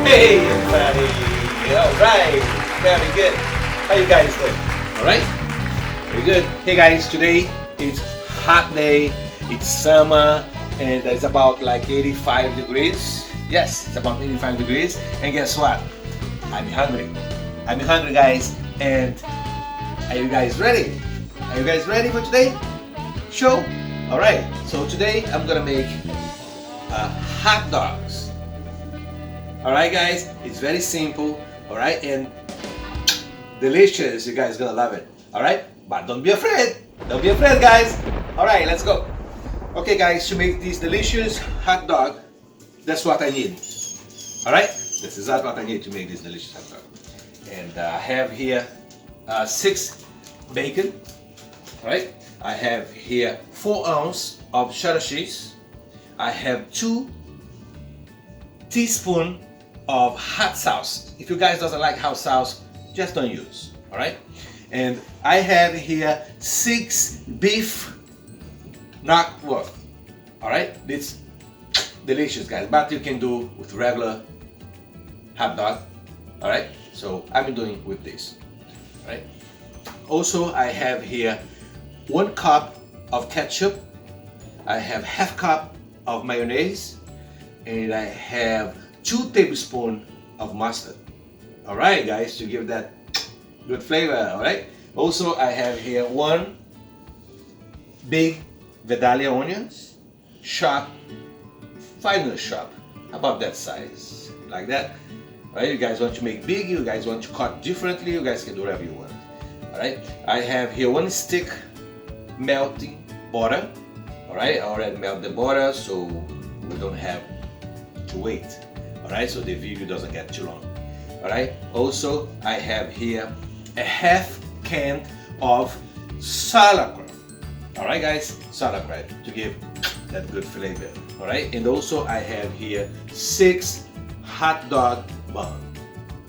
Hey everybody! Alright, very good. How you guys doing? Alright? Very good. Hey guys, today it's hot day, it's summer, and it's about like 85 degrees. Yes, it's about 85 degrees. And guess what? I'm hungry. I'm hungry guys, and are you guys ready? Are you guys ready for today? Show? Alright, so today I'm gonna make hot dogs. Alright guys, it's very simple, alright, and delicious. You guys gonna love it, alright? But don't be afraid, guys. Alright, let's go. Okay guys, to make this delicious hot dog, that's what I need. Alright, this is what I need to make this delicious hot dog. And I have here 6 bacon, alright? I have here 4 ounces of cheddar cheese. I have 2 teaspoons of hot sauce. If you guys doesn't like hot sauce, just don't use, all right? And I have here 6 beef knockwurst, all right? It's delicious, guys, but you can do with regular hot dog, all right? So I'm doing with this, all right? Also, I have here 1 cup of ketchup. I have half cup of mayonnaise, and I have 2 tablespoons of mustard. Alright guys, to give that good flavor, alright? Also I have here 1 big Vidalia onions, chopped, finely chopped, about that size, like that. Alright, you guys want to make big, you guys want to cut differently, you guys can do whatever you want. Alright, I have here 1 stick melting butter. Alright, I already melt the butter so we don't have to wait. Alright, so the video doesn't get too long. Alright, also I have here a half can of sauerkraut. Alright guys, sauerkraut to give that good flavor. Alright, and also I have here 6 hot dog buns.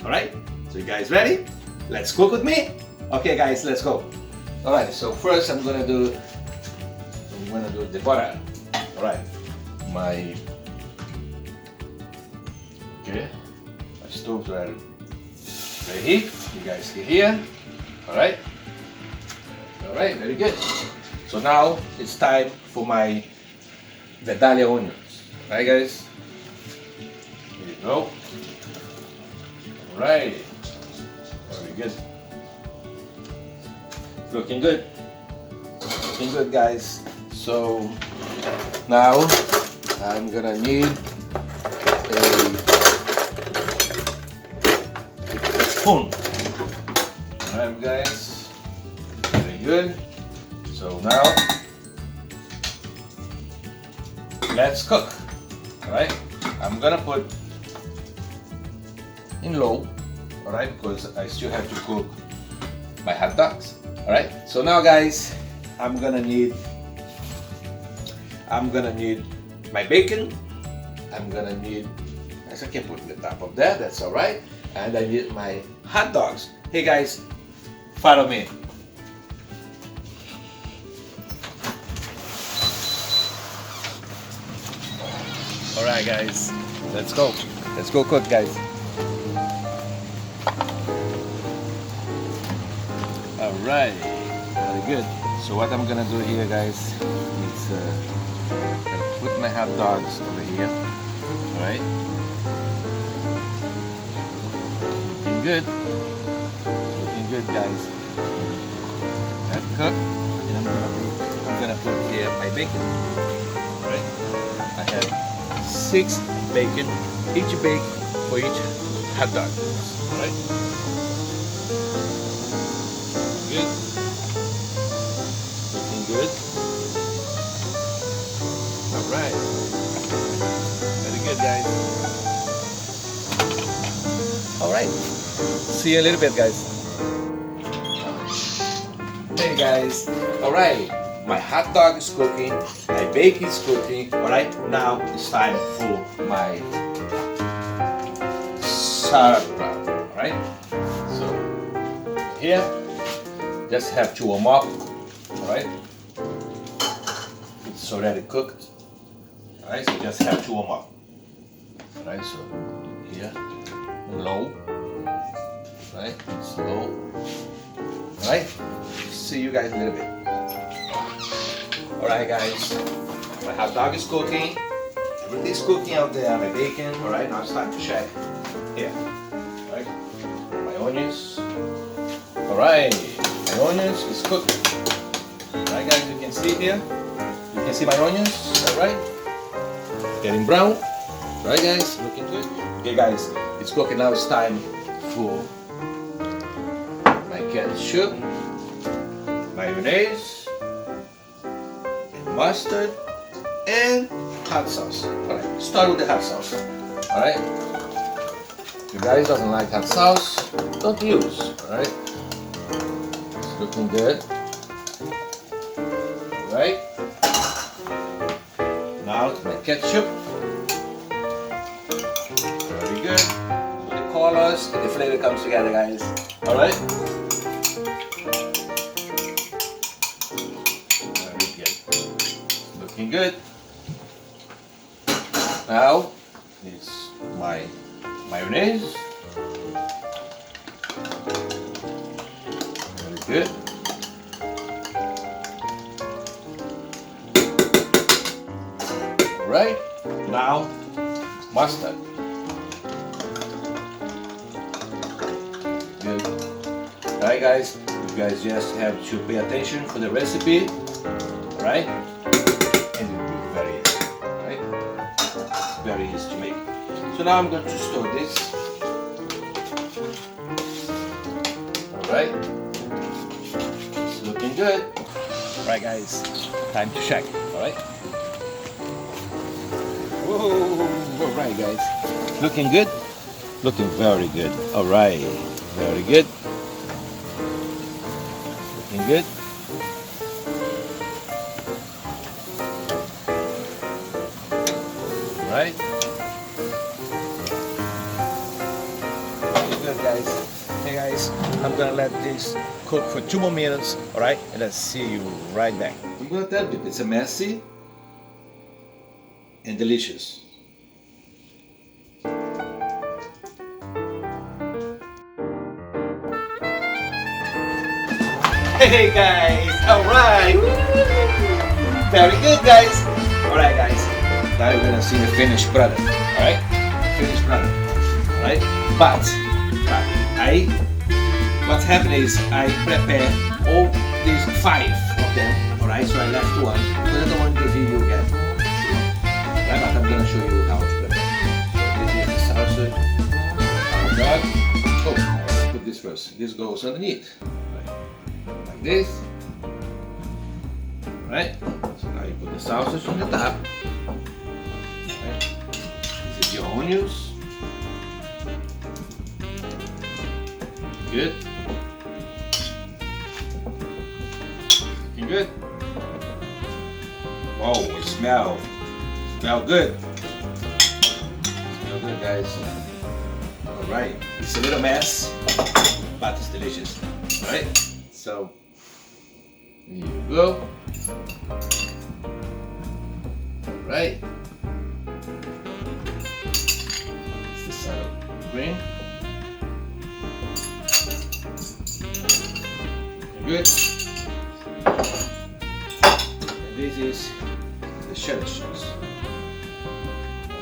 Alright, so you guys ready? Let's cook with me? Okay guys, let's go. Alright, so first I'm gonna do the butter. Alright, my stoves are very heat. You guys can hear. Alright, very good. So now it's time for my Vidalia onions. Alright guys, here you go. Alright, very good. Looking good. Looking good guys. So now I'm gonna need a spoon. Alright guys, very good. So now let's cook. Alright, I'm gonna put in low, alright, because I still have to cook my hot dogs. Alright, so now guys, I'm gonna need my bacon. I'm gonna need, I can put the top of that, that's alright. And I need my hot dogs. Hey guys, follow me. Alright guys, let's go. Let's go cook guys. Alright, very good. So what I'm gonna do here guys is gonna put my hot dogs over here. Alright. Good, looking good guys. That's cooked, and I'm gonna put here my bacon. Right, I have 6 bacon, each bake for each hot dog. Right, good, looking good. All right, very good guys. All right. See you a little bit guys. Hey guys, alright, my hot dog is cooking, my bacon is cooking. Alright, now it's time for my sauerkraut. Alright, so here, just have to warm up. Alright, it's already cooked. Alright, so just have to warm up. Alright, so here, low, right, slow, right, see you guys in a little bit. Alright guys, my hot dog is cooking, everything's cooking out there, my bacon, alright, now it's time to check here, right, my onions, alright, my onions is cooked, alright guys, you can see here, you can see my onions, alright, getting brown, right guys, looking good. Okay guys, it's cooking now, it's time for my ketchup, mayonnaise, and mustard, and hot sauce. Alright, start with the hot sauce. Alright, if you guys doesn't like hot sauce, don't use, alright, it's looking good. Alright, now to my ketchup. Very good. So the colors and the flavor comes together, guys. Alright? Very good. Looking good. Now it's my mayonnaise. Very good. Right, now mustard. Good. Alright guys, you guys just have to pay attention for the recipe, right? And it will be very easy, right? It's very easy to make. So now I'm going to store this. Alright, it's looking good. Alright guys, time to check, alright? Alright guys, looking good, looking very good. Alright, very good, looking good. Alright, looking good guys. Hey guys, I'm gonna let this cook for 2 more minutes, alright, and let's see you right back. I'm gonna tell you, it's a messy and delicious. Hey guys, alright, very good guys. Alright guys, now you're gonna see the finished product, alright, finished product, alright, but what's happening is I prepare all these 5 of them, alright, so I left 1, because I don't want the video again. Right, but I'm gonna show you how to prepare. This is the sausage, hot dog. Oh, let's put this first. This goes underneath, right. Like this. Right. So now you put the sausage on the top. Right. This is your onions. Good. Looking good. Wow, it smells. Smell good. Smell good, guys. Alright. It's a little mess, but it's delicious. Alright? So, here you go. Alright. It's the sour cream. Good. And this is the cheddar cheese.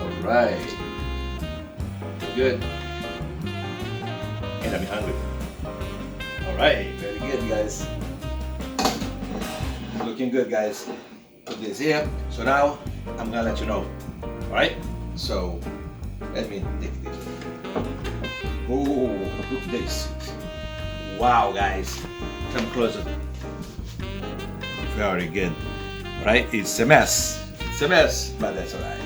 Alright. Good. And I'm hungry. Alright, very good guys. Looking good guys. Put this here. So now I'm gonna let you know. Alright? So let me take this. Oh, look at this. Wow guys. Come closer. Very good. Right? It's a mess. It's a mess, but that's alright.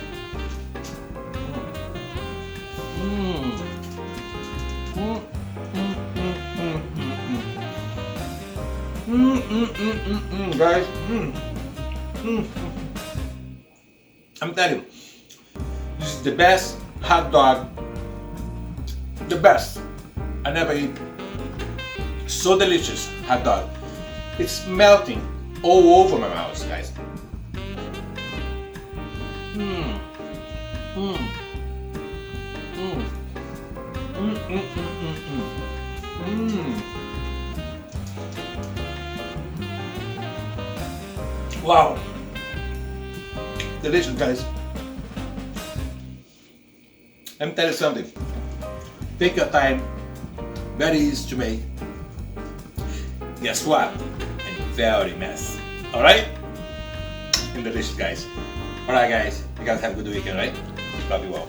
Guys, I'm telling you, this is the best hot dog. The best I never eat. So delicious hot dog. It's melting all over my mouth, guys. Wow. Delicious, guys. Let me tell you something. Take your time. Very easy to make. Guess what? And very messy. Alright? And delicious, guys. Alright, guys. You guys have a good weekend, right? Love you all.